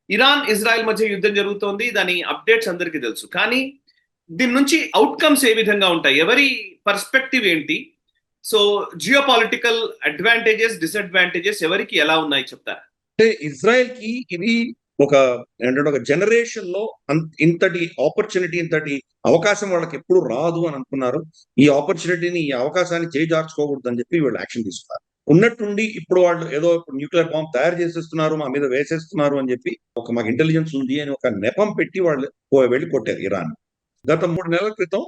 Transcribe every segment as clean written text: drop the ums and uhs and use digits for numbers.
Iran Israel మధ్య యుద్ధం జరుగుతోంది. దాని అప్డేట్స్ అందరికీ తెలుసు. కానీ దీని నుంచి అవుట్‌కమ్స్ ఏ విధంగా ఉంటాయి? ఎవరి పర్స్పెక్టివ్ ఏంటి? సో జియోపాలిటికల్ అడ్వాంటేజెస్, డిసడ్వాంటేజెస్ ఎవరికి ఎలా ఉన్నాయి చెప్తారా? అంటే ఇజ్రాయెల్‌కి ఇది ఒక ఏంటంటే ఒక జనరేషన్‌లో ఇంతటి ఆపర్చునిటీ, ఇంతటి అవకాశం వాళ్ళకెప్పుడు రాదు అని అనుకున్నారు. ఈ ఆపర్చునిటీని, ఈ అవకాశాన్ని చేజార్చుకోకూడదని చెప్పి వీళ్ళు యాక్షన్ తీసుకున్నారు. ఉన్నట్టుండి ఇప్పుడు వాళ్ళు ఏదో న్యూక్లియర్ బాంబ్ తయారు చేసేస్తున్నారు, మా మీద వేసేస్తున్నారు అని చెప్పి మాకు ఇంటెలిజెన్స్ ఉంది అని ఒక నెపం పెట్టి వాళ్ళు వెళ్లి కొట్టారు ఇరాన్. గత 3 నెలల క్రితం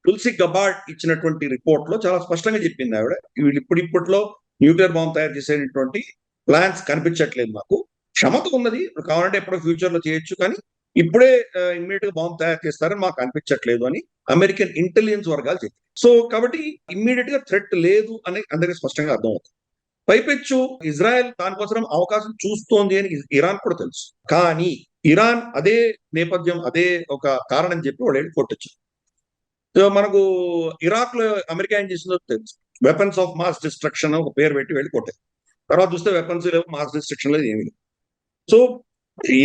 తుల్సి గబార్డ్ ఇచ్చినటువంటి రిపోర్ట్‌లో చాలా స్పష్టంగా చెప్పింది ఆవిడ. వీళ్ళు ఇప్పట్లో న్యూక్లియర్ బాంబ్ తయారు చేసేటువంటి ప్లాన్స్ కనిపించట్లేదు మాకు. క్షమత ఉన్నది. కావాలంటే ఎప్పుడో ఫ్యూచర్‌లో చేయొచ్చు. కానీ ఇప్పుడే ఇమ్మీడియేట్‌గా బాంబ్ తయారు చేస్తారని మాకు అనిపించట్లేదు అని అమెరికన్ ఇంటెలిజెన్స్ వర్గాలు చెప్పాయి. సో కాబట్టి ఇమ్మీడియేట్‌గా థ్రెట్ లేదు అని అందరికి స్పష్టంగా అర్థమవుతుంది. పైపెచ్చు ఇజ్రాయెల్ దానికోసం అవకాశం చూస్తోంది అని ఇరాన్ కూడా తెలుసు. కానీ ఇరాన్ అదే నేపథ్యం, అదే ఒక కారణం చెప్పి వాళ్ళు వెళ్ళి కొట్టొచ్చారు. సో మనకు ఇరాక్‌లో అమెరికా ఏం చేసిందో తెలుసు. వెపన్స్ ఆఫ్ మాస్ డిస్ట్రక్షన్ ఒక పేరు పెట్టి వెళ్ళి కొట్టారు. తర్వాత చూస్తే వెపన్స్ లేవు, మాస్ డిస్ట్రక్షన్ లేదు, ఏమీ లేదు. సో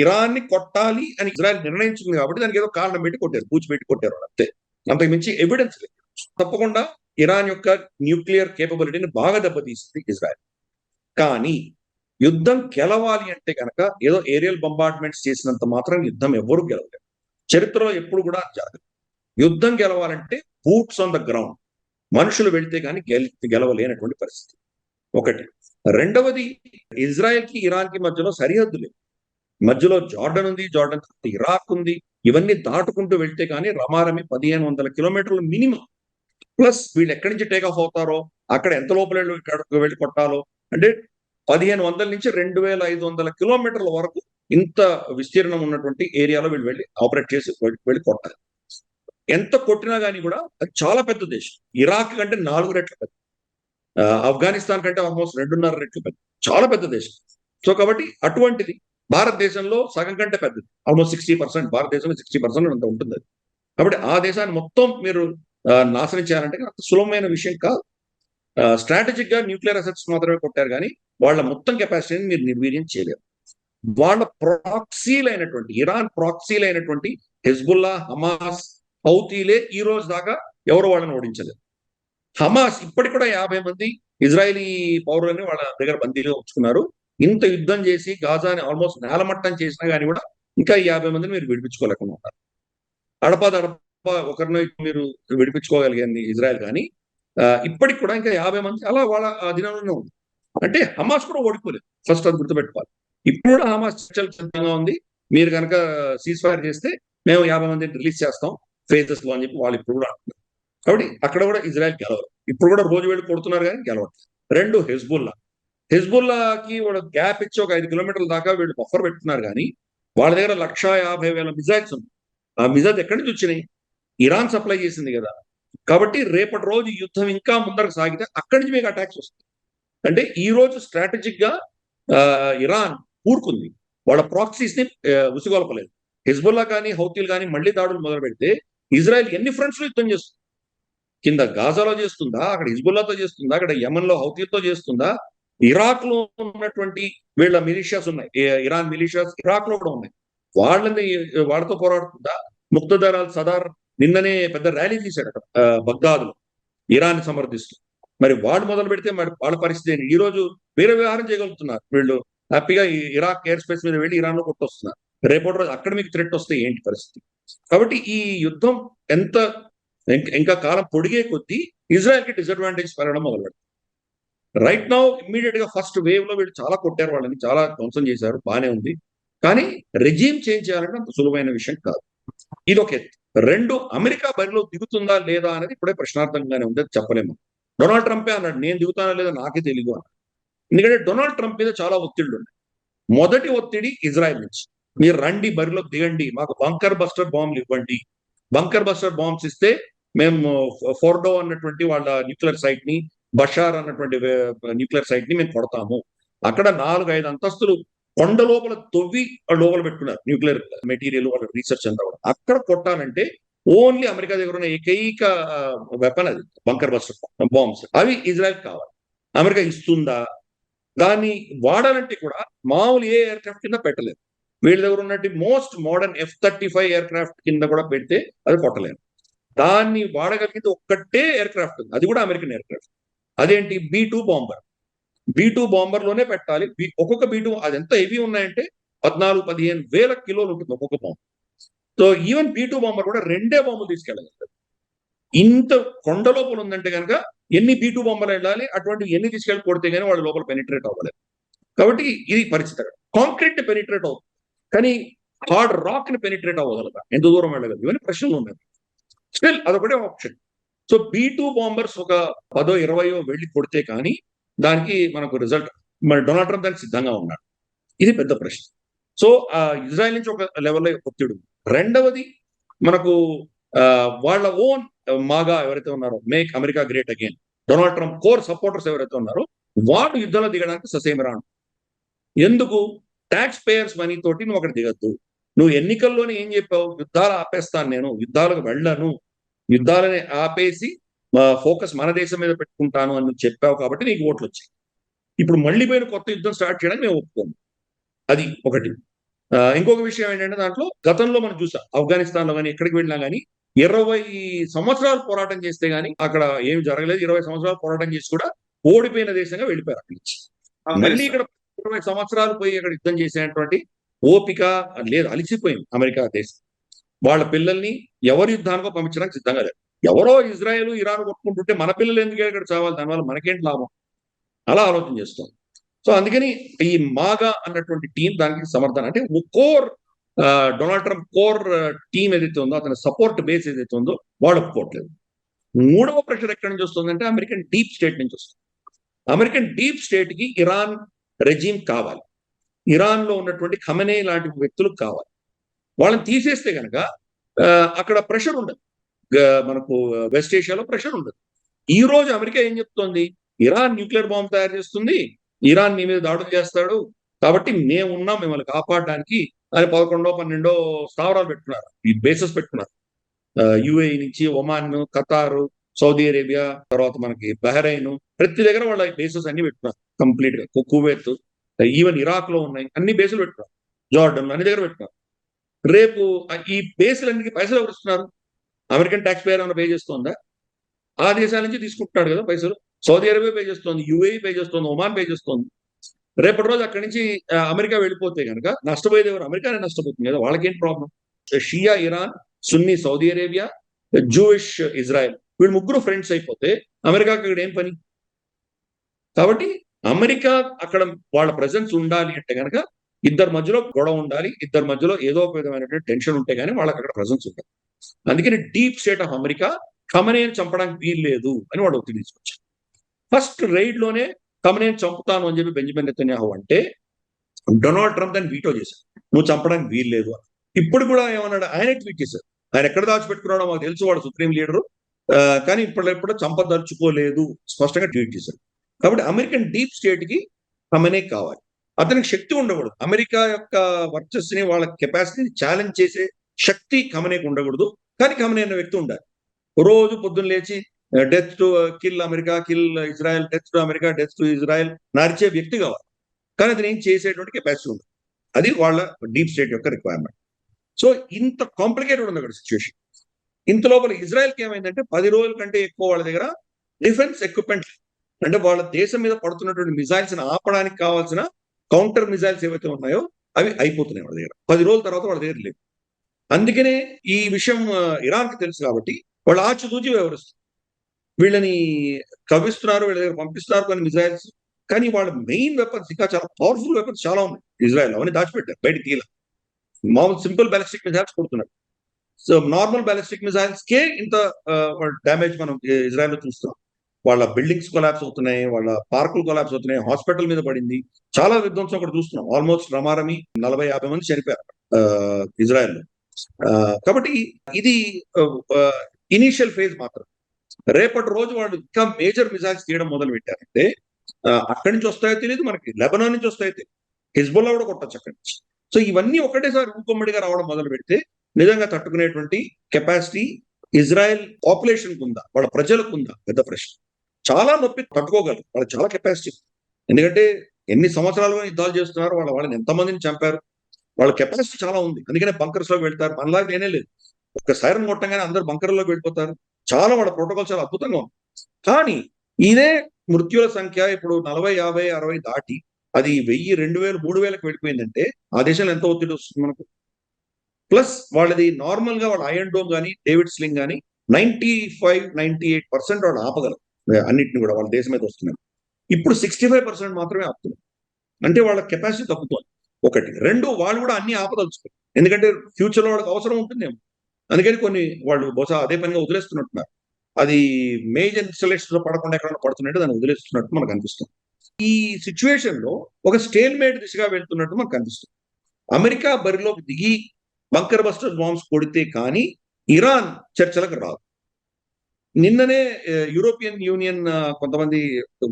ఇరాన్ని కొట్టాలి అని ఇజ్రాయెల్ నిర్ణయించింది కాబట్టి దానికి ఏదో కారణం పెట్టి కొట్టారు, పూచిపెట్టి కొట్టారు అంతే. అంతకు మించి ఎవిడెన్స్ లేదు. తప్పకుండా ఇరాన్ యొక్క న్యూక్లియర్ కేపబిలిటీని బాగా దెబ్బతీసింది ఇజ్రాయెల్. కానీ యుద్ధం గెలవాలి అంటే కనుక ఏదో ఏరియల్ బొంబార్డ్మెంట్స్ చేసినంత మాత్రం యుద్ధం ఎవరు గెలవలేరు. చరిత్రలో ఎప్పుడు కూడా జరగదు. యుద్ధం గెలవాలంటే బూట్స్ ఆన్ ద గ్రౌండ్, మనుషులు వెళ్తే కానీ గెలవలేనటువంటి పరిస్థితి ఒకటి. రెండవది, ఇజ్రాయెల్ కి ఇరాన్ కి మధ్యలో సరిహద్దు లేదు. మధ్యలో జార్డన్ ఉంది, జార్డన్ ఇరాక్ ఉంది. ఇవన్నీ దాటుకుంటూ వెళ్తే కానీ రమారమి 1500 కిలోమీటర్లు మినిమం. ప్లస్ వీళ్ళు ఎక్కడి నుంచి టేక్ ఆఫ్ అవుతారో, అక్కడ ఎంత లోపల వెళ్ళి కొట్టాలో, అంటే 1500 నుంచి 2500 కిలోమీటర్ల వరకు ఇంత విస్తీర్ణం ఉన్నటువంటి ఏరియాలో వీళ్ళు వెళ్ళి ఆపరేట్ చేసి వెళ్ళి కొట్టాలి. ఎంత కొట్టినా కానీ కూడా అది చాలా పెద్ద దేశం. ఇరాక్ కంటే 4 రెట్లు పెద్ద, ఆఫ్ఘనిస్తాన్ కంటే ఆల్మోస్ట్ 2.5 రెట్లు పెద్ద, చాలా పెద్ద దేశం. సో కాబట్టి అటువంటిది భారతదేశంలో సగం కంటే పెద్దది, ఆల్మోస్ట్ 60%. భారతదేశంలో 60% అంత ఉంటుంది అది. కాబట్టి ఆ దేశాన్ని మొత్తం మీరు నాశనం చేయాలంటే అంత సులభమైన విషయం కాదు. స్ట్రాటజిక్ గా న్యూక్లియర్ అసెట్స్ మాత్రమే కొట్టారు కానీ వాళ్ళ మొత్తం కెపాసిటీని మీరు నిర్వీర్యం చేయలేరు. వాళ్ళ ప్రాక్సీలైనటువంటి ఇరాన్ ప్రాక్సీలైనటువంటి హెజ్బుల్లా, హమాస్, హౌతీలే ఈ రోజు దాకా ఎవరు వాళ్ళని ఓడించలేదు. హమాస్ ఇప్పటికి కూడా 50 మంది ఇజ్రాయలీ పౌరులని వాళ్ళ దగ్గర బందీగా ఉంచుకున్నారు. ఇంత యుద్ధం చేసి గాజాని ఆల్మోస్ట్ నేలమట్టం చేసినా కానీ కూడా ఇంకా 50 మందిని మీరు విడిపించుకోలేకుండా ఉన్నారు. అడపా ఒకరిని మీరు విడిపించుకోగలిగింది ఇజ్రాయెల్ కానీ ఇప్పటికి కూడా ఇంకా 50 మంది అలా వాళ్ళ అధీనంలోనే ఉంది. అంటే హమాస్ కూడా ఓడిపోలేదు. ఫస్ట్ అది గుర్తుపెట్టుకోవాలి. ఇప్పుడు కూడా హమాస్ చర్చలు సిద్ధంగా ఉంది. మీరు కనుక సీజ్ ఫైర్ చేస్తే మేము 50 మందిని రిలీజ్ చేస్తాం ఫేజెస్ లో అని చెప్పి వాళ్ళు ఇప్పుడు కూడా అంటున్నారు. కాబట్టి అక్కడ కూడా ఇజ్రాయెల్ గెలవరు. ఇప్పుడు కూడా రోజు వెళ్ళి కొడుతున్నారు కానీ గెలవట్లేదు. రెండు, హెజ్బుల్లాకి వాళ్ళ గ్యాప్ ఇచ్చి ఒక 5 కిలోమీటర్ల దాకా వీళ్ళు బఫర్ పెట్టుకున్నారు కానీ వాళ్ళ దగ్గర 150,000 మిజైల్స్ ఉంది. ఆ మిజైల్స్ ఎక్కడి నుంచి వచ్చినాయి? ఇరాన్ సప్లై చేసింది కదా. కాబట్టి రేపటి రోజు యుద్ధం ఇంకా ముందరకు సాగితే అక్కడి నుంచి మీకు అటాక్స్ వస్తాయి. అంటే ఈ రోజు స్ట్రాటజిక్ గా ఇరాన్ కూరుకుంది. వాళ్ళ ప్రాక్సీస్ ని ఉసిగొల్పలేదు. హిజ్బుల్లా కానీ హౌతీలు కానీ మళ్ళీ దాడులు మొదలు పెడితే ఇజ్రాయెల్ ఎన్ని ఫ్రంట్స్ లో యుద్ధం చేస్తుంది? కింద గాజాలో చేస్తుందా, అక్కడ హిజ్బుల్లాతో చేస్తుందా, అక్కడ యమన్ లో హౌతీలతో చేస్తుందా, ఇరాక్ లో ఉన్నటువంటి వీళ్ళ మిలిషియాస్ ఉన్నాయి, ఇరాన్ మిలిషియాస్ ఇరాక్ లో కూడా ఉన్నాయి, వాళ్ళతో పోరాడుతుందా? ముక్తదర్ అల్ సదార్ నిన్ననే పెద్ద ర్యాలీ తీశాడు అక్కడ బగ్దాద్లో ఇరాన్ సమర్థిస్తూ. మరి వాడు మొదలు పెడితే మరి వాళ్ళ పరిస్థితి ఏంటి? ఈ రోజు వేరే వ్యవహారం చేయగలుగుతున్నారు వీళ్ళు, హ్యాపీగా ఇరాక్ ఎయిర్ స్పేస్ మీద వెళ్ళి ఇరాన్ లో కొట్టొస్తున్నారు. రేపటి రోజు అక్కడ మీకు థ్రెట్ వస్తే ఏంటి పరిస్థితి? కాబట్టి ఈ యుద్ధం ఎంత ఇంకా కాలం పొడిగే కొద్దీ ఇజ్రాయెల్ కి డిసడ్వాంటేజ్ పెరగడం మొదలు పెడతారు. రైట్ నౌ ఇమ్మీడియట్ గా ఫస్ట్ వేవ్ లో వీళ్ళు చాలా కొట్టారు, వాళ్ళని చాలా ధ్వంసం చేశారు, బానే ఉంది. కానీ రెజీమ్ చేంజ్ చేయాలంటే అంత సులువైన విషయం కాదు. ఇది ఒక ఎత్తు. రెండు, అమెరికా బరిలో దిగుతుందా లేదా అనేది ఇప్పుడే ప్రశ్నార్థంగానే ఉంది, చెప్పలేము. డొనాల్డ్ ట్రంపే అన్నాడు నేను దిగుతానా లేదా నాకే తెలియదు అన్నాడు. ఎందుకంటే డొనాల్డ్ ట్రంప్ మీద చాలా ఒత్తిళ్లు ఉన్నాయి. మొదటి ఒత్తిడి ఇజ్రాయెల్ నుంచి, మీరు రండి బరిలో దిగండి, మాకు బంకర్ బస్టర్ బాంబులు ఇవ్వండి. బంకర్ బస్టర్ బాంబ్స్ ఇస్తే మేము ఫోర్డో అన్నటువంటి వాళ్ళ న్యూక్లియర్ సైట్ ని, బషార్ అన్నటువంటి న్యూక్లియర్ సైట్ ని మేము కొడతాము. అక్కడ 4-5 అంతస్తులు కొండ లోపల తొవ్వి లోపల పెట్టుకున్నారు న్యూక్లియర్ మెటీరియల్, వాళ్ళ రీసెర్చ్ అంతా కూడా. అక్కడ కొట్టాలంటే ఓన్లీ అమెరికా దగ్గర ఉన్న ఏకైక వెపన్ అది బంకర్ బస్టర్ బాంబ్స్. అవి ఇజ్రాయెల్ కావాలి. అమెరికా ఇస్తుందా? దాన్ని వాడాలంటే కూడా మామూలు ఏ ఎయిర్ క్రాఫ్ట్ కింద పెట్టలేదు. వీళ్ళ దగ్గర ఉన్నట్టు most modern F-35 air craft కింద కూడా పెడితే అది కొట్టలేరు. దాన్ని వాడగలిగింది ఒక్కటే ఎయిర్ క్రాఫ్ట్, అది కూడా అమెరికన్ ఎయిర్ క్రాఫ్ట్. అదేంటి B-2 బాంబర్. B-2 బాంబర్ లోనే పెట్టాలి. ఒక్కొక్క B-2 అది ఎంత హెవీ ఉన్నాయంటే 14-15 వేల కిలోలు ఉంటుంది ఒక్కొక్క bomb. So even B-2 bomber కూడా 2 బాంబులు తీసుకెళ్ళగలుగుతారు. ఇంత కొండ లోపల ఉందంటే కనుక ఎన్ని B-2 బాంబర్లు వెళ్ళాలి, అటువంటి ఎన్ని తీసుకెళ్ళి కొడితే కానీ వాళ్ళు లోపల పెనిట్రేట్ అవ్వలేదు. కాబట్టి ఇది పరిస్థితి. కాంక్రీట్ పెనిట్రేట్ అవుతుంది, కానీ హార్డ్ రాక్ ని పెనిట్రేట్ అవ్వగలదా, ఎంత దూరం వెళ్ళగలదు, ఇవన్నీ ప్రశ్నలు ఉన్నాయి. స్టిల్ అదొకటే ఆప్షన్. సో B-2 బాంబర్స్ ఒక 10-20 వెళ్ళి కొడితే కానీ దానికి మనకు రిజల్ట్, మరి డొనాల్డ్ ట్రంప్ దానికి సిద్ధంగా ఉన్నాడు. ఇది పెద్ద ప్రశ్న. సో ఇజ్రాయెల్ నుంచి ఒక లెవెల్లో ఒత్తిడి. రెండవది మనకు వాళ్ళ ఓన్ మాగా ఎవరైతే ఉన్నారో, make America great again, Donald Trump core supporters ఎవరైతే ఉన్నారో వాళ్ళు యుద్ధంలో దిగడానికి ససేమి రాను. ఎందుకు? ట్యాక్స్ పేయర్స్ మనీ తోటి నువ్వు అక్కడ దిగద్దు. నువ్వు ఎన్నికల్లోనే ఏం చెప్పావు? యుద్ధాలు ఆపేస్తాను, నేను యుద్ధాలకు వెళ్ళను, యుద్ధాలని ఆపేసి ఫోకస్ మన దేశం మీద పెట్టుకుంటాను అని నువ్వు చెప్పావు కాబట్టి నీకు ఓట్లు వచ్చాయి. ఇప్పుడు మళ్ళీ పోయిన కొత్త యుద్ధం స్టార్ట్ చేయడానికి మేము ఒప్పుకోము. అది ఒకటి. ఇంకొక విషయం ఏంటంటే దాంట్లో గతంలో మనం చూసాం, ఆఫ్ఘనిస్తాన్ లో కానీ ఎక్కడికి వెళ్ళినా కానీ 20 సంవత్సరాలు పోరాటం చేస్తే గానీ అక్కడ ఏమి జరగలేదు. 20 సంవత్సరాలు పోరాటం చేసి కూడా ఓడిపోయిన దేశంగా వెళ్ళిపోయారు అక్కడి నుంచి. మళ్ళీ ఇక్కడ 20 సంవత్సరాలు పోయి అక్కడ యుద్ధం చేసేటువంటి ఓపిక లేదు, అలిసిపోయింది అమెరికా దేశం. వాళ్ళ పిల్లల్ని ఎవరి యుద్ధానికో పంపించడానికి సిద్ధంగా లేదు. ఎవరో ఇజ్రాయెల్ ఇరాన్ కొట్టుకుంటుంటే మన పిల్లలు ఎందుకు ఇక్కడ చావాలి, దానివల్ల మనకేంటి లాభం, అలా ఆలోచన చేస్తాం. సో అందుకని ఈ మాగా అన్నటువంటి టీం దానికి సమర్థన, అంటే core Donald Trump core team ఏదైతే ఉందో, అతని సపోర్ట్ బేస్ ఏదైతే ఉందో వాళ్ళు ఒప్పుకోవట్లేదు. మూడవ ప్రెషర్ ఎక్కడి నుంచి వస్తుందంటే అమెరికన్ డీప్ స్టేట్ నుంచి వస్తుంది. అమెరికన్ డీప్ స్టేట్ కి ఇరాన్ రెజీమ్ కావాలి, ఇరాన్ లో ఉన్నటువంటి ఖమనే లాంటి వ్యక్తులు కావాలి. వాళ్ళని తీసేస్తే కనుక అక్కడ ప్రెషర్ ఉండదు, మనకు వెస్ట్ ఏషియాలో ప్రెషర్ ఉండదు. ఈ రోజు అమెరికా ఏం చెప్తోంది? ఇరాన్ న్యూక్లియర్ బాంబ్ తయారు చేస్తుంది, ఇరాన్ మీ మీద దాడులు చేస్తాడు, కాబట్టి మేము ఉన్నాం మిమ్మల్ని కాపాడడానికి అని 11-12 స్థావరాలు పెట్టుకున్నారు, ఈ బేసెస్ పెట్టుకున్నారు. యుఏఈ నుంచి ఒమాన్, ఖతార్, సౌదీ అరేబియా, తర్వాత మనకి బహ్రెయిన్, ప్రతి దగ్గర వాళ్ళ బేసెస్ అన్ని పెట్టుకున్నారు కంప్లీట్ గా. కువైత్, ఈవెన్ ఇరాక్ లో ఉన్నాయి, అన్ని బేసులు పెట్టుకున్నారు, జార్డన్ అన్ని దగ్గర పెట్టుకున్నారు. రేపు ఈ బేసులన్నిటికీ పైసలు ఎవరు ఇస్తున్నారు? అమెరికన్ ట్యాక్స్ పేయర్ ఏమైనా పే చేస్తుందా? ఆ దేశాల నుంచి తీసుకుంటున్నాడు కదా పైసలు. సౌదీ అరేబియా పే చేస్తుంది, యుఏఈ పే చేస్తుంది, ఒమాన్ పే చేస్తుంది. రేపటి రోజు అక్కడి నుంచి అమెరికా వెళ్ళిపోతే కనుక నష్టపోయేది ఎవరు? అమెరికానే నష్టపోతుంది కదా, వాళ్ళకేం ప్రాబ్లం? షియా ఇరాన్, సున్నీ సౌదీ అరేబియా, జూయిష్ ఇజ్రాయెల్, వీళ్ళు ముగ్గురు ఫ్రెండ్స్ అయిపోతే అమెరికాకి అక్కడ ఏం పని? కాబట్టి అమెరికా అక్కడ వాళ్ళ ప్రెసెన్స్ ఉండాలి అంటే కనుక ఇద్దరి మధ్యలో గొడవ ఉండాలి, ఇద్దరి మధ్యలో ఏదో ఒక విధమైనటువంటి టెన్షన్ ఉంటే కానీ వాళ్ళకి అక్కడ ప్రెసెన్స్ ఉంటుంది. అందుకని డీప్ స్టేట్ ఆఫ్ అమెరికా ఖమనేని చంపడానికి వీలు లేదు అని వాడు ఒత్తిడి తీసుకొచ్చారు. ఫస్ట్ రైడ్ లోనే ఖమనేని చంపుతాను అని చెప్పి బెంజమిన్ నెతన్యాహు అంటే డొనాల్డ్ ట్రంప్ దాన్ని వీటో చేశారు, నువ్వు చంపడానికి వీలు లేదు అని. ఇప్పుడు కూడా ఏమన్నాడు? ఆయనే ట్వీట్ చేశారు. ఆయన ఎక్కడ దాచిపెట్టుకున్నాడో మాకు తెలుసు, వాడు సుప్రీం లీడరు, కానీ ఇప్పుడు చంపదలుచుకోలేదు స్పష్టంగా ట్వీట్ చేశారు. కాబట్టి అమెరికన్ డీప్ స్టేట్ కి ఖమనే కావాలి. అతనికి శక్తి ఉండకూడదు, అమెరికా యొక్క వర్చస్సుని వాళ్ళ కెపాసిటీని ఛాలెంజ్ చేసే శక్తి ఖమనేకి ఉండకూడదు, కానీ ఖమనే అనే వ్యక్తి ఉండాలి. రోజు పొద్దున్న లేచి death to kill America, kill Israel, death to America, death to Israel నడిచే వ్యక్తి కావాలి, కానీ అతను ఏం చేసేటువంటి కెపాసిటీ ఉండదు. అది వాళ్ళ డీప్ స్టేట్ యొక్క రిక్వైర్మెంట్. సో ఇంత కాంప్లికేటెడ్ ఉంది అక్కడ సిచ్యువేషన్. ఇంత లోపల ఇజ్రాయెల్కి ఏమైందంటే 10 రోజుల కంటే ఎక్కువ వాళ్ళ దగ్గర డిఫెన్స్ ఎక్విప్మెంట్, అంటే వాళ్ళ దేశం మీద పడుతున్నటువంటి మిజైల్స్ ఆపడానికి కావాల్సిన కౌంటర్ మిజైల్స్ ఏవైతే ఉన్నాయో అవి అయిపోతున్నాయి వాళ్ళ దగ్గర. 10 రోజుల తర్వాత వాళ్ళ దగ్గర లేవు. అందుకనే ఈ విషయం ఇరాన్కి తెలుసు కాబట్టి వాళ్ళు ఆచితూచి వ్యవహరిస్తారు. వీళ్ళని కవిస్తున్నారు, వీళ్ళ దగ్గర పంపిస్తున్నారు కొన్ని మిజైల్స్, కానీ వాళ్ళ మెయిన్ వెపన్స్ ఇంకా చాలా పవర్ఫుల్ వెపన్స్ చాలా ఉన్నాయి ఇజ్రాయెల్, అవన్నీ దాచిపెట్టారు, బయట తీయాల. మామూలు సింపుల్ బ్యాలిస్టిక్ మిజైల్స్ కొడుతున్నారు. సో నార్మల్ బ్యాలిస్టిక్ మిజైల్స్ కే ఇంత డ్యామేజ్ మనం ఇజ్రాయెల్ లో చూస్తాం. వాళ్ళ బిల్డింగ్స్ కొలాప్స్ అవుతున్నాయి, వాళ్ళ పార్కులు కొలాప్స్ అవుతున్నాయి, హాస్పిటల్ మీద పడింది, చాలా విధ్వంసం అక్కడ చూస్తున్నాం. ఆల్మోస్ట్ రమారమి 40-50 మంది చనిపోయారు ఇజ్రాయెల్లో. కాబట్టి ఇది ఇనీషియల్ ఫేజ్ మాత్రం. రేపటి రోజు వాళ్ళు ఇంకా మేజర్ మిజైల్స్ తీయడం మొదలు పెట్టారంటే అక్కడి నుంచి వస్తాయో తెలియదు మనకి, లెబనాన్ నుంచి వస్తాయో తెలియదు, హిజ్బుల్లా కూడా కొట్టచ్చు అక్కడి నుంచి. సో ఇవన్నీ ఒకటేసారి ఉమ్మడిగా రావడం మొదలు పెడితే నిజంగా తట్టుకునేటువంటి కెపాసిటీ ఇజ్రాయెల్ పాపులేషన్ ఉందా, వాళ్ళ ప్రజలకు ఉందా? పెద్ద ప్రశ్న. చాలా నొప్పి తట్టుకోగలరు, వాళ్ళకి చాలా కెపాసిటీ. ఎందుకంటే ఎన్ని సంవత్సరాలుగా యుద్ధాలు చేస్తున్నారు, వాళ్ళని ఎంతమందిని చంపారు. వాళ్ళ కెపాసిటీ చాలా ఉంది, అందుకనే బంకర్స్ లోకి వెళ్తారు. మనలాగా నేనే లేదు, ఒక సైరన్ కొట్టంగానే అందరూ బంకర్లోకి వెళ్ళిపోతారు. చాలా వాళ్ళ ప్రోటోకాల్ చాలా అద్భుతంగా ఉంది. కానీ ఇదే మృత్యుల సంఖ్య ఇప్పుడు 40, 50, 60 దాటి అది 1000, 2000, 3000కి వెళ్ళిపోయిందంటే ఆ దేశంలో ఎంత ఒత్తిడి వస్తుంది మనకు? ప్లస్ వాళ్ళది నార్మల్ గా వాళ్ళ ఐరన్ డోమ్ కానీ డేవిడ్ స్లింగ్ కానీ 95-98% వాళ్ళు ఆపగలరు అన్నిటిని కూడా వాళ్ళ దేశం మీద వస్తున్నారు. ఇప్పుడు 65% మాత్రమే ఆపుతున్నారు. అంటే వాళ్ళ కెపాసిటీ తగ్గుతుంది ఒకటి. రెండు, వాళ్ళు కూడా అన్ని ఆపదలుచుకోరు, ఎందుకంటే ఫ్యూచర్ లో వాళ్ళకి అవసరం ఉంటుందేమో. అందుకని కొన్ని వాళ్ళు బహుశా అదే పనిగా వదిలేస్తున్నట్టున్నారు. అది మేజర్ ఇన్స్టలేషన్ లో పడకుండా ఎక్కడైనా పడుతున్నట్టు దాన్ని వదిలేస్తున్నట్టు మనకు అనిపిస్తుంది. ఈ సిచ్యువేషన్ లో ఒక స్టేల్ మేట్ దిశగా వెళ్తున్నట్టు మనకు అనిపిస్తుంది. అమెరికా బరిలోకి దిగి బంకర్ బస్టర్ బాంబ్స్ కొడితే కానీ ఇరాన్ చర్చలకు రాదు. నిన్ననే యూరోపియన్ యూనియన్ కొంతమంది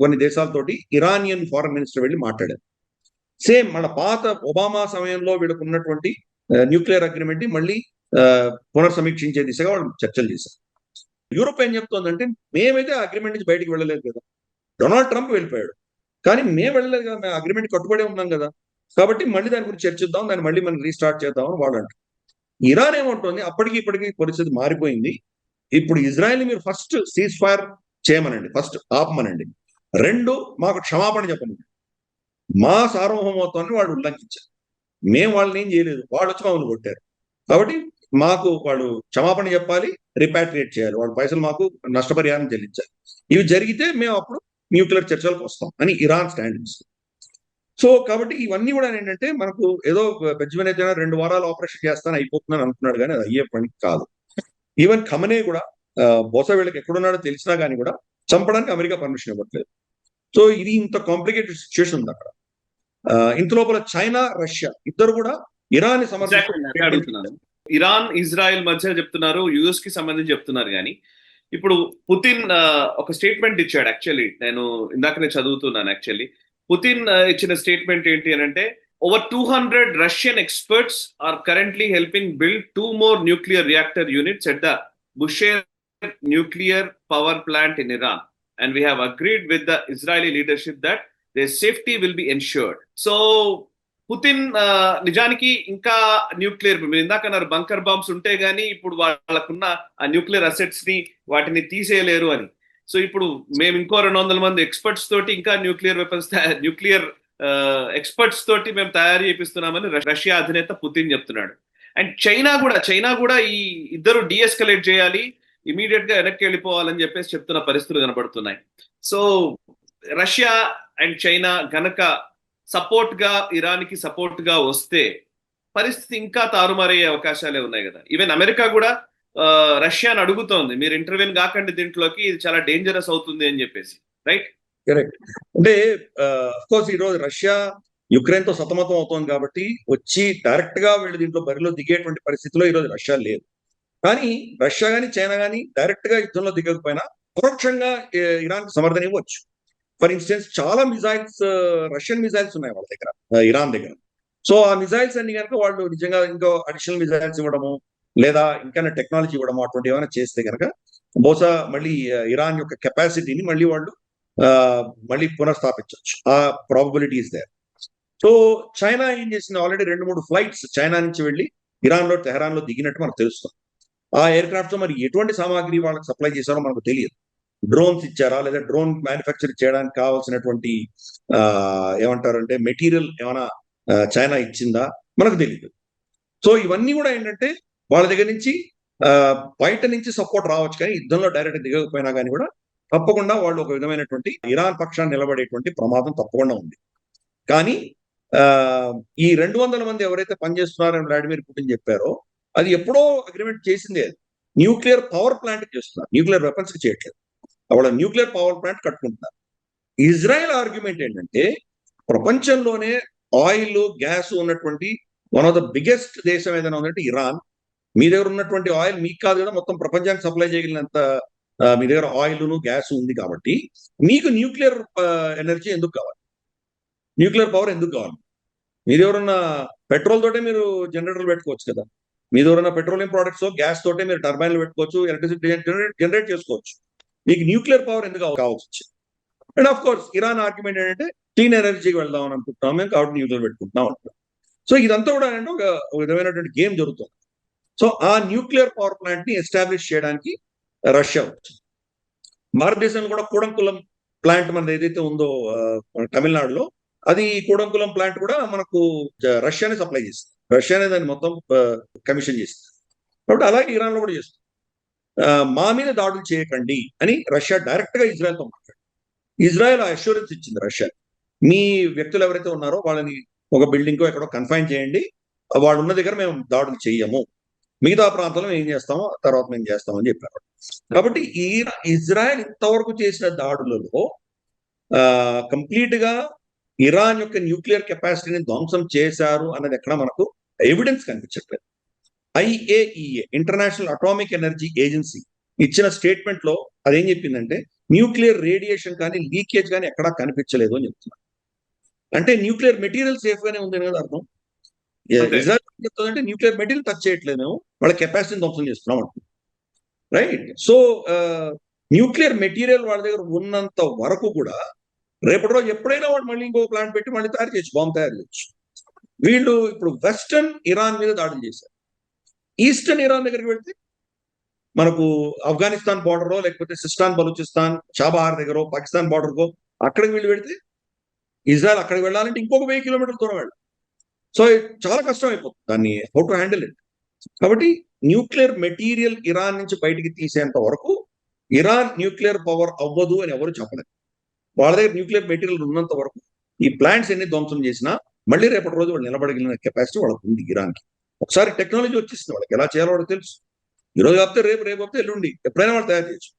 కొన్ని దేశాలతోటి ఇరానియన్ ఫారెన్ మినిస్టర్ వెళ్ళి మాట్లాడారు. సేమ్ మన పాత ఒబామా సమయంలో వీళ్ళకు ఉన్నటువంటి న్యూక్లియర్ అగ్రిమెంట్ మళ్ళీ పునర్సమీక్షించే దిశగా వాళ్ళు చర్చలు చేశారు. యూరోప్ ఏం చెప్తోందంటే మేమైతే అగ్రిమెంట్ నుంచి బయటికి వెళ్ళలేదు కదా, డొనాల్డ్ ట్రంప్ వెళ్ళిపోయాడు, కానీ మేము వెళ్ళలేదు కదా, మేము అగ్రిమెంట్ కట్టుబడి ఉన్నాం కదా, కాబట్టి మళ్ళీ దాని గురించి చర్చిద్దాం, దాన్ని మళ్ళీ మనం రీస్టార్ట్ చేద్దామని వాళ్ళు అంటారు. ఇరాన్ ఏమంటుంది, అప్పటికి ఇప్పటికీ పరిస్థితి మారిపోయింది, ఇప్పుడు ఇజ్రాయెల్ మీరు ఫస్ట్ సీజ్ ఫైర్ చేయమనండి, ఫస్ట్ ఆపమనండి, రెండు మాకు క్షమాపణ చెప్పండి, మా సార్వభౌమత్వాన్ని వాళ్ళు ఉల్లంఘించారు, మేము వాళ్ళని ఏం చేయలేదు, వాళ్ళు వచ్చి మమ్మల్ని కొట్టారు, కాబట్టి మాకు వాళ్ళు క్షమాపణ చెప్పాలి, రిపాట్రియేట్ చేయాలి, వాళ్ళ పైసలు మాకు నష్టపరిహారం చెల్లించాలి, ఇవి జరిగితే మేము అప్పుడు న్యూక్లియర్ చర్చలకు వస్తాం అని ఇరాన్ స్టాండ్ ఇస్తుంది. సో కాబట్టి ఇవన్నీ కూడా ఏంటంటే మనకు ఏదో బెంజమిన్ అయితే 2 వారాలు ఆపరేషన్ చేస్తాను అయిపోతుందని అనుకున్నాడు, కానీ అది అయ్యే పని కాదు. ఈవెన్ ఖమనే కూడా బహుశా వీళ్ళకి ఎక్కడున్నాడో తెలిసినా కానీ కూడా చంపడానికి అమెరికా పర్మిషన్ ఇవ్వట్లేదు. సో ఇది ఇంత కాంప్లికేటెడ్ సిచ్యువేషన్ ఉంది అక్కడ. ఇంత లోపల చైనా, రష్యా ఇద్దరు కూడా ఇరాన్ అడుగుతున్నాను. ఇరాన్ ఇజ్రాయెల్ మధ్య చెప్తున్నారు, యుఎస్ కి సంబంధించి చెప్తున్నారు, కానీ ఇప్పుడు పుతిన్ ఒక స్టేట్మెంట్ ఇచ్చాడు. యాక్చువల్లీ నేను ఇందాకనే చదువుతున్నాను. యాక్చువల్లీ పుతిన్ ఇచ్చిన స్టేట్మెంట్ ఏంటి అని అంటే, over 200 Russian experts are currently helping build 2 more nuclear reactor units at the Bushehr nuclear power plant in Iran, and we have agreed with the Israeli leadership that their safety will be ensured. So Putin నిజానికి ఇంకా nuclear, మీరు ఇందాకన్నారు bunker bombs ఉంటే గానీ ఇప్పుడు వాళ్ళకున్న ఆ nuclear assets ని వాటిని తీసేయలేరు అని. సో ఇప్పుడు మేము ఇంకో 200 మంది ఎక్స్పర్ట్స్ తోటి ఇంకా న్యూక్లియర్ వెపన్స్, న్యూక్లియర్ ఎక్స్పర్ట్స్ తోటి మేము తయారు చేపిస్తున్నామని రష్యా అధినేత పుతిన్ చెప్తున్నాడు. అండ్ చైనా కూడా ఈ ఇద్దరు డీఎస్కలేట్ చేయాలి, ఇమీడియట్ గా వెనక్కి వెళ్ళిపోవాలని చెప్పేసి చెప్తున్న పరిస్థితులు కనబడుతున్నాయి. సో రష్యా అండ్ చైనా గనక సపోర్ట్ గా ఇరాన్ కి సపోర్ట్ గా వస్తే పరిస్థితి ఇంకా తారుమారయ్యే అవకాశాలే ఉన్నాయి కదా. ఈవెన్ అమెరికా కూడా రష్యాని అడుగుతోంది, మీరు ఇంటర్వ్యూన్ కాకండి దీంట్లోకి, ఇది చాలా డేంజరస్ అవుతుంది అని చెప్పేసి. Right, correct. అంటే అఫ్కోర్స్ ఈ రోజు రష్యా యుక్రెయిన్ తో సతమతం అవుతోంది కాబట్టి వచ్చి డైరెక్ట్ గా వీళ్ళు దీంట్లో బరిలో దిగేటువంటి పరిస్థితిలో ఈ రోజు రష్యా లేదు. కానీ రష్యా కానీ చైనా కానీ డైరెక్ట్ గా యుద్ధంలో దిగకపోయినా పరోక్షంగా ఇరాన్ సమర్థన ఇవ్వచ్చు. ఫర్ ఇన్స్టెన్స్ చాలా మిజైల్స్, రష్యన్ మిజైల్స్ ఉన్నాయి వాళ్ళ దగ్గర, ఇరాన్ దగ్గర. సో ఆ మిజైల్స్ అన్ని కనుక వాళ్ళు నిజంగా ఇంకో అడిషనల్ మిజైల్స్ ఇవ్వడము లేదా ఇంకా టెక్నాలజీ ఇవ్వడము అటువంటి ఏమైనా చేస్తే కనుక బహుశా మళ్ళీ ఇరాన్ యొక్క కెపాసిటీని మళ్ళీ వాళ్ళు మళ్ళీ పునఃస్థాపించవచ్చు. ఆ probability is there. So China ఏం చేసింది, ఆల్రెడీ 2-3 ఫ్లైట్స్ చైనా నుంచి వెళ్ళి ఇరాన్ లో తెహరాన్ లో దిగినట్టు మనకు తెలుస్తుంది. ఆ ఎయిర్ క్రాఫ్ట్ తో మరి ఎటువంటి సామాగ్రి వాళ్ళకి సప్లై చేశారో మనకు తెలియదు. డ్రోన్స్ ఇచ్చారా లేదా డ్రోన్ మ్యానుఫ్యాక్చర్ చేయడానికి కావాల్సినటువంటి ఏమంటారంటే మెటీరియల్ ఏమైనా చైనా ఇచ్చిందా మనకు తెలియదు. సో ఇవన్నీ కూడా ఏంటంటే వాళ్ళ దగ్గర నుంచి బయట నుంచి సపోర్ట్ రావచ్చు, కానీ యుద్ధంలో డైరెక్ట్ దిగకపోయినా కానీ కూడా తప్పకుండా వాళ్ళు ఒక విధమైనటువంటి ఇరాన్ పక్షాన్ని నిలబడేటువంటి ప్రమాదం తప్పకుండా ఉంది. కానీ ఈ 200 మంది ఎవరైతే పనిచేస్తున్నారని వ్లాడిమిర్ పుటిన్ చెప్పారో అది ఎప్పుడో అగ్రిమెంట్ చేసిందే. న్యూక్లియర్ పవర్ ప్లాంట్ చేస్తున్నారు, న్యూక్లియర్ వెపన్స్ కి చేయట్లేదు. వాళ్ళ న్యూక్లియర్ పవర్ ప్లాంట్ కట్టుకుంటున్నారు. ఇజ్రాయెల్ ఆర్గ్యుమెంట్ ఏంటంటే ప్రపంచంలోనే ఆయిల్ గ్యాస్ ఉన్నటువంటి వన్ ఆఫ్ ద బిగ్గెస్ట్ దేశం ఏదైనా ఉందంటే ఇరాన్. మీ దగ్గర ఉన్నటువంటి ఆయిల్ మీకు కాదు కదా, మొత్తం ప్రపంచానికి సప్లై చేయగలిగినంత మీ దగ్గర ఆయిల్ గ్యాస్ ఉంది కాబట్టి మీకు న్యూక్లియర్ ఎనర్జీ ఎందుకు కావాలి, న్యూక్లియర్ పవర్ ఎందుకు కావాలి? మీ దగ్గర ఉన్న పెట్రోల్ తోటే మీరు జనరేటర్లు పెట్టుకోవచ్చు కదా, మీ దగ్గర ఉన్న పెట్రోలియం ప్రొడక్ట్స్ గ్యాస్ తోటే మీరు టర్బైన్లు పెట్టుకోవచ్చు, ఎలక్ట్రిసిటీ జనరేట్ చేసుకోవచ్చు. మీకు న్యూక్లియర్ పవర్ ఎందుకు కావాల్సి వచ్చింది? And of course Iran argument ఏంటంటే క్లీన్ ఎనర్జీకి వెళ్దాం అని అనుకుంటున్నాం మేము, కాబట్టి న్యూక్లియర్ పెట్టుకుంటున్నాం అంటున్నాం. సో ఇదంతా కూడా అంటే ఒక విధమైనటువంటి గేమ్ జరుగుతుంది. సో ఆ న్యూక్లియర్ పవర్ ప్లాంట్ ని ఎస్టాబ్లిష్ చేయడానికి రష్యా వచ్చింది. భారతదేశంలో కూడా కూడంకులం ప్లాంట్ మనది ఏదైతే ఉందో తమిళనాడులో, అది కూడంకులం ప్లాంట్ కూడా మనకు రష్యానే సప్లై చేస్తుంది. రష్యానే దాన్ని మొత్తం కమిషన్ చేస్తుంది. కాబట్టి అలాగే ఇరాన్ లో కూడా చేస్తుంది. మా మీద దాడులు చేయకండి అని రష్యా డైరెక్ట్ గా ఇజ్రాయెల్తో మాట్లాడు. ఇజ్రాయెల్ అష్యూరెన్స్ ఇచ్చింది రష్యా, మీ వ్యక్తులు ఎవరైతే ఉన్నారో వాళ్ళని ఒక బిల్డింగ్ కో ఎక్కడో కన్ఫైన్ చేయండి, వాళ్ళు ఉన్న దగ్గర మేము దాడులు చేయము, మిగతా ప్రాంతంలో ఏం చేస్తామో తర్వాత మేము చేస్తామని చెప్పారు. కాబట్టి ఈ ఇజ్రాయెల్ ఇంతవరకు చేసిన దాడులలో కంప్లీట్ గా ఇరాన్ యొక్క న్యూక్లియర్ కెపాసిటీని ధ్వంసం చేశారు అన్నది ఎక్కడ మనకు ఎవిడెన్స్ కనిపించట్లేదు. IAEA international atomic energy agency ఇచ్చిన స్టేట్మెంట్ లో అదేం చెప్పిందంటే న్యూక్లియర్ రేడియేషన్ కానీ లీకేజ్ కానీ ఎక్కడా కనిపించలేదు అని చెప్తున్నారు. అంటే న్యూక్లియర్ మెటీరియల్ సేఫ్ గానే ఉంది కదా అర్థం. ఇజ్రాయెల్ చెప్తుందంటే న్యూక్లియర్ మెటీరియల్ టచ్ చేయట్లేదు, మేము వాళ్ళ కెపాసిటీని ధ్వంసం చేస్తున్నాం అంటున్నాం. రైట్. సో న్యూక్లియర్ మెటీరియల్ వాళ్ళ దగ్గర ఉన్నంత వరకు కూడా రేపటి రోజు ఎప్పుడైనా వాడు మళ్ళీ ఇంకో ప్లాంట్ పెట్టి మళ్ళీ తయారు చేయొచ్చు, బాంబు తయారు చేయొచ్చు. వీళ్ళు ఇప్పుడు వెస్టర్న్ ఇరాన్ మీద దాడులు చేశారు. ఈస్టర్న్ ఇరాన్ దగ్గరికి వెళ్తే మనకు ఆఫ్ఘనిస్తాన్ బార్డరో లేకపోతే సిస్టాన్ బలూచిస్తాన్ చాబహార్ దగ్గర పాకిస్తాన్ బార్డర్కో అక్కడికి వీళ్ళు పెడితే ఇజ్రాయెల్ అక్కడికి వెళ్ళాలంటే ఇంకొక 1000 కిలోమీటర్ల దూరం వెళ్ళాలి. సో చాలా కష్టం అయిపోతుంది దాన్ని హౌ టు హ్యాండిల్ ఇట్. కాబట్టి న్యూక్లియర్ మెటీరియల్ ఇరాన్ నుంచి బయటికి తీసేంత వరకు ఇరాన్ న్యూక్లియర్ పవర్ అవ్వదు అని ఎవరు చెప్పలేదు. వాళ్ళ దగ్గర న్యూక్లియర్ మెటీరియల్ ఉన్నంత వరకు ఈ ప్లాంట్స్ ఎన్ని ధ్వంసం చేసినా మళ్ళీ రేపటి రోజు వాళ్ళు నిలబడగలిగిన కెపాసిటీ వాళ్ళకు ఉంది ఇరాన్కి. ఒకసారి టెక్నాలజీ వచ్చేసింది, వాళ్ళకి ఎలా చేయాలో వాళ్ళకి తెలుసు. ఈరోజు కాకపోతే రేపు కాకపోతే ఎల్లుండి ఎప్పుడైనా వాళ్ళు తయారు చేయొచ్చు.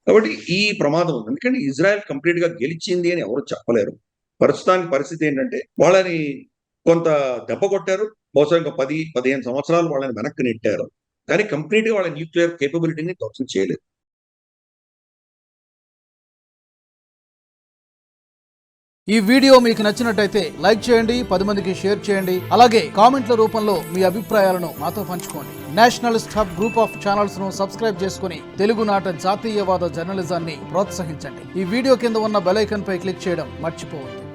కాబట్టి ఈ ప్రమాదం ఉంది. ఎందుకంటే ఇజ్రాయెల్ కంప్లీట్ గా గెలిచింది అని ఎవరు చెప్పలేరు. ప్రస్తుతానికి పరిస్థితి ఏంటంటే వాళ్ళని కొంత దెబ్బ కొట్టారు, బహుశా ఇంకా 10-15 సంవత్సరాలు వాళ్ళని వెనక్కి నెట్టారు, కానీ కంప్లీట్ గా వాళ్ళ న్యూక్లియర్ కేపబిలిటీని ధ్వంసం చేయలేదు. ఈ వీడియో మీకు నచ్చినట్టయితే లైక్ చేయండి, 10 మందికి షేర్ చేయండి. అలాగే కామెంట్ల రూపంలో మీ అభిప్రాయాలను మాతో పంచుకోండి. Nationalist hub group of channels ను సబ్స్క్రైబ్ చేసుకుని తెలుగునాట జాతీయవాద జర్నలిజాన్ని ప్రోత్సహించండి. ఈ వీడియో కింద ఉన్న బెల్ ఐకాన్ పై క్లిక్ చేయడం మర్చిపోవద్దు.